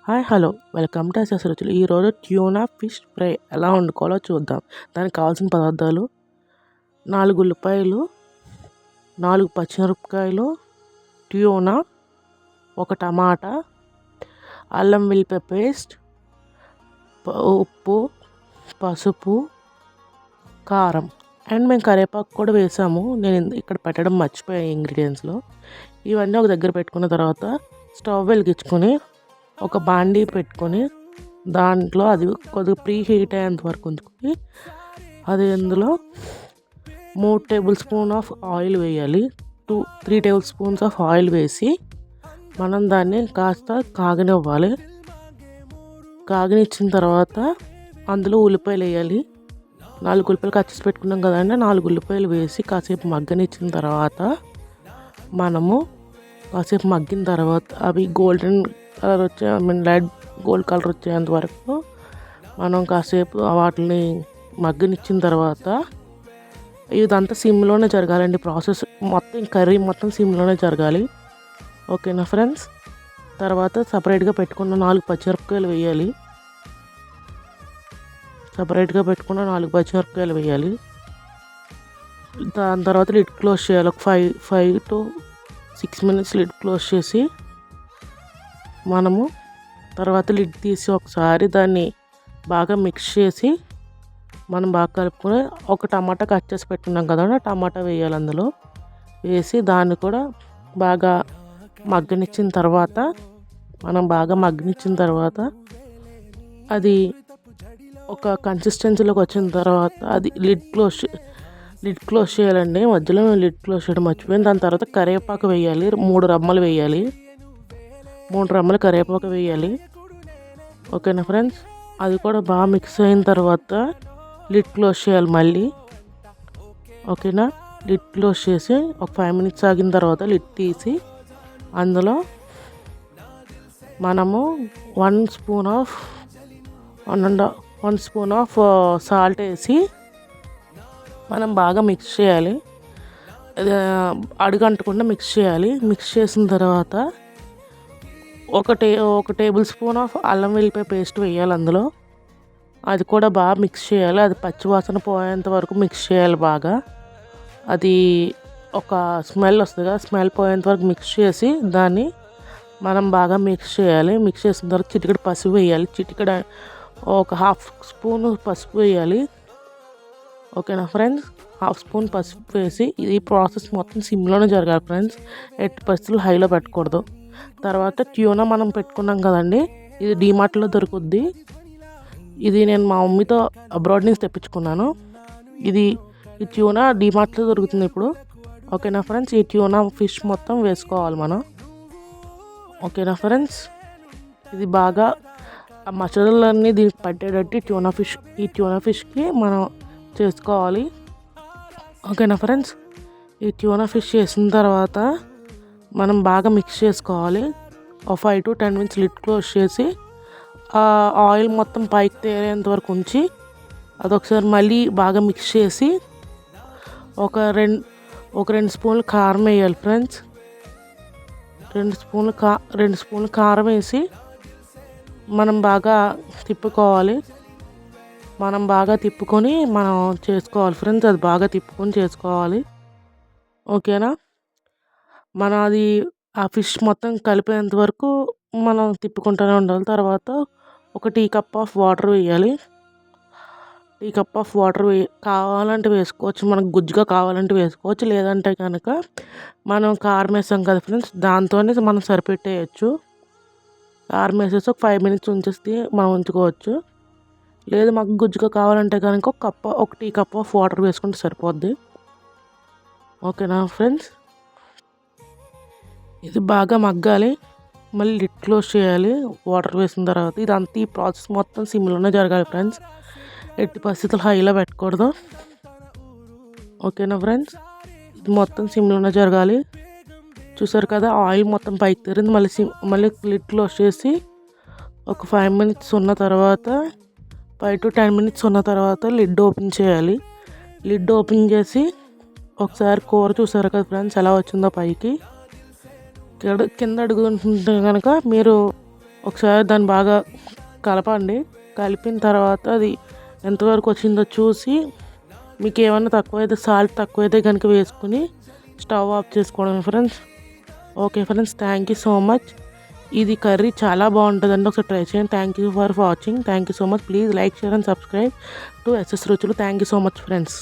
Hi hello welcome to SS రుచులు. ఈరోజు tuna fish fry ఎలా వండుకోవాలో చూద్దాం. దానికి కావాల్సిన పదార్థాలు 4 ఉల్లిపాయలు, 4 పచ్చిమిరపకాయలు, ట్యూనా, 1 టమాటా, అల్లం వెల్లుల్లి పేస్ట్, ఉప్పు, పసుపు, కారం అండ్ మేము కరివేపాకు కూడా వేసాము. నేను ఇక్కడ పెట్టడం మర్చిపోయాను ఇంగ్రీడియంట్స్లో. ఇవన్నీ ఒక దగ్గర పెట్టుకున్న తర్వాత స్టవ్ వెలిగించుకొని ఒక బాండీ పెట్టుకొని దాంట్లో అది కొద్దిగా ప్రీ హీట్ అయ్యేంత వరకు ఉంచుకొని అందులో 3 టేబుల్ స్పూన్ ఆఫ్ ఆయిల్ వేయాలి. 3 టేబుల్ స్పూన్స్ ఆఫ్ ఆయిల్ వేసి మనం దాన్ని కాస్త కాగనివ్వాలి. కాగనిచ్చిన తర్వాత అందులో ఉల్లిపాయలు వేయాలి. 4 ఉల్లిపాయలు కట్ చేసి పెట్టుకున్నాం కదండి. 4 ఉల్లిపాయలు వేసి కాసేపు మగ్గనిచ్చిన తర్వాత కాసేపు మగ్గిన తర్వాత అవి golden colour light gold colour వచ్చేంత వరకు మనం కాసేపు వాటిని మగ్గనిచ్చిన తర్వాత ఇదంతా సిమ్లోనే జరగాలండి. ప్రాసెస్ మొత్తం కర్రీ మొత్తం సిమ్లోనే జరగాలి. ఓకేనా ఫ్రెండ్స్? తర్వాత సపరేట్గా పెట్టుకున్న 4 పచ్చిమిరపకాయలు వేయాలి. దాని తర్వాత లిడ్ క్లోజ్ చేయాలి. ఒక 5 to 6 minutes లిడ్ క్లోజ్ చేసి తర్వాత లిడ్ తీసి ఒకసారి దాన్ని బాగా మిక్స్ చేసి మనం బాగా కలుపుకొని ఒక టమాటా కట్ చేసి పెట్టుకున్నాం కదా, టమాటా వేయాలి. అందులో వేసి దాన్ని కూడా బాగా మగ్గనిచ్చిన తర్వాత అది ఒక కన్సిస్టెన్సీలోకి వచ్చిన తర్వాత అది లిడ్ క్లోజ్ చేయాలండి. మధ్యలో లిడ్ క్లోజ్ చేయడం మర్చిపోయింది. దాని తర్వాత కరివేపాకు వేయాలి. 3 రెమ్మలు వేయాలి. 3 రెమ్మలు కరివేపాకు వేయాలి. ఓకేనా ఫ్రెండ్స్? అది కూడా బాగా మిక్స్ అయిన తర్వాత లిడ్ క్లోజ్ చేయాలి మళ్ళీ. ఓకేనా? లిడ్ క్లోజ్ చేసి ఒక 5 minutes ఆగిన తర్వాత లిడ్ తీసి అందులో మనము 1 స్పూన్ ఆఫ్ సాల్ట్ వేసి మనం బాగా మిక్స్ చేయాలి. అడుగంటకుండా మిక్స్ చేయాలి. మిక్స్ చేసిన తర్వాత ఒక టేబుల్ స్పూన్ ఆఫ్ అల్లం వెల్లుల్లి పేస్ట్ వేయాలి అందులో. అది కూడా బాగా మిక్స్ చేయాలి. అది పచ్చివాసన పోయేంత వరకు మిక్స్ చేయాలి బాగా. అది ఒక స్మెల్ వస్తుంది కదా, స్మెల్ పోయేంత వరకు మిక్స్ చేసి దాన్ని మనం బాగా మిక్స్ చేయాలి. మిక్స్ చేసిన తర్వాత చిటికెడు పసుపు వేయాలి. ఒక 1/2 స్పూన్ పసుపు వేయాలి. ఓకేనా ఫ్రెండ్స్? 1/2 స్పూన్ పసుపు వేసి ఈ ప్రాసెస్ మొత్తం సిమ్లోనే జరగాలి ఫ్రెండ్స్. ఎట్టి పరిస్థితులు హైలో పెట్టకూడదు. తర్వాత ట్యూనా మనం పెట్టుకున్నాం కదండి, ఇది డీమార్ట్లో దొరుకుద్ది. ఇది నేను మా మమ్మీతో అబ్రాడ్ నుంచి తెప్పించుకున్నాను. ఈ ట్యూనా డీమార్ట్లో దొరుకుతుంది ఇప్పుడు. ఓకేనా ఫ్రెండ్స్? ఈ ట్యూనా ఫిష్ మొత్తం వేసుకోవాలి మనం. ఓకేనా ఫ్రెండ్స్? ఇది బాగా ఆ మసాలాలన్నీ దీనికి పట్టేటట్టు ఈ ట్యూనా ఫిష్కి మనం చేసుకోవాలి. ఓకేనా ఫ్రెండ్స్? ఈ ట్యూనా ఫిష్ చేసిన తర్వాత మనం బాగా మిక్స్ చేసుకోవాలి. ఒక 5 to 10 minutes లిడ్ క్లోజ్ చేసి ఆ ఆయిల్ మొత్తం పైకి తేలేంత వరకు ఉంచి అదొకసారి మళ్ళీ బాగా మిక్స్ చేసి ఒక 2 స్పూన్లు కారం వేయాలి ఫ్రెండ్స్. 2 స్పూన్లు కారం వేసి మనం బాగా తిప్పుకోవాలి. మనం చేసుకోవాలి ఫ్రెండ్స్. అది బాగా తిప్పుకొని చేసుకోవాలి. ఓకేనా? అది ఆ ఫిష్ మొత్తం కలిపేంత వరకు మనం తిప్పుకుంటూనే ఉండాలి. తర్వాత ఒక టీ కప్ ఆఫ్ వాటర్ వేయాలి. కావాలంటే వేసుకోవచ్చు, మనకు గుజ్జుగా కావాలంటే వేసుకోవచ్చు. లేదంటే కనుక మనం కారం వేసాం కదా ఫ్రెండ్స్, దాంతోనే మనం సరిపెట్టేయచ్చు. కారం వేసేసి ఒక 5 minutes ఉంచేసి మనం ఉంచుకోవచ్చు. లేదు మాకు గుజ్జుగా కావాలంటే కనుక ఒక టీ కప్ ఆఫ్ వాటర్ వేసుకుంటే సరిపోద్ది. ఓకేనా ఫ్రెండ్స్? ఇది బాగా మగ్గాలి. మళ్ళీ లిడ్ క్లోజ్ చేయాలి వాటర్ వేసిన తర్వాత. ఇదంతా ఈ ప్రాసెస్ మొత్తం సిమ్లోనే జరగాలి ఫ్రెండ్స్. ఎట్టి పరిస్థితులు హైలో పెట్టకూడదు. ఓకేనా ఫ్రెండ్స్? ఇది మొత్తం సిమ్లోనే జరగాలి. చూసారు కదా, ఆయిల్ మొత్తం పైకి తేరింది. మళ్ళీ లిడ్ క్లోజ్ చేసి ఒక 5 minutes ఉన్న తర్వాత 5 to 10 minutes ఉన్న తర్వాత లిడ్ ఓపెన్ చేయాలి. లిడ్ ఓపెన్ చేసి ఒకసారి కూర చూసారు కదా ఫ్రెండ్స్ ఎలా వచ్చిందో పైకి. కింద అడుగుతుంటే కనుక మీరు ఒకసారి దాన్ని బాగా కలపండి. కలిపిన తర్వాత అది ఎంతవరకు వచ్చిందో చూసి మీకు ఏమన్నా తక్కువైతే సాల్ట్ తక్కువైతే కనుక వేసుకుని స్టవ్ ఆఫ్ చేసుకోవడం friends. Okay friends, thank you so much. ఇది కర్రీ చాలా బాగుంటుందండి, ఒకసారి ట్రై చేయండి. Thank you for watching. Thank you so much. Please like, share and subscribe to SS రుచులు. Thank you so much friends.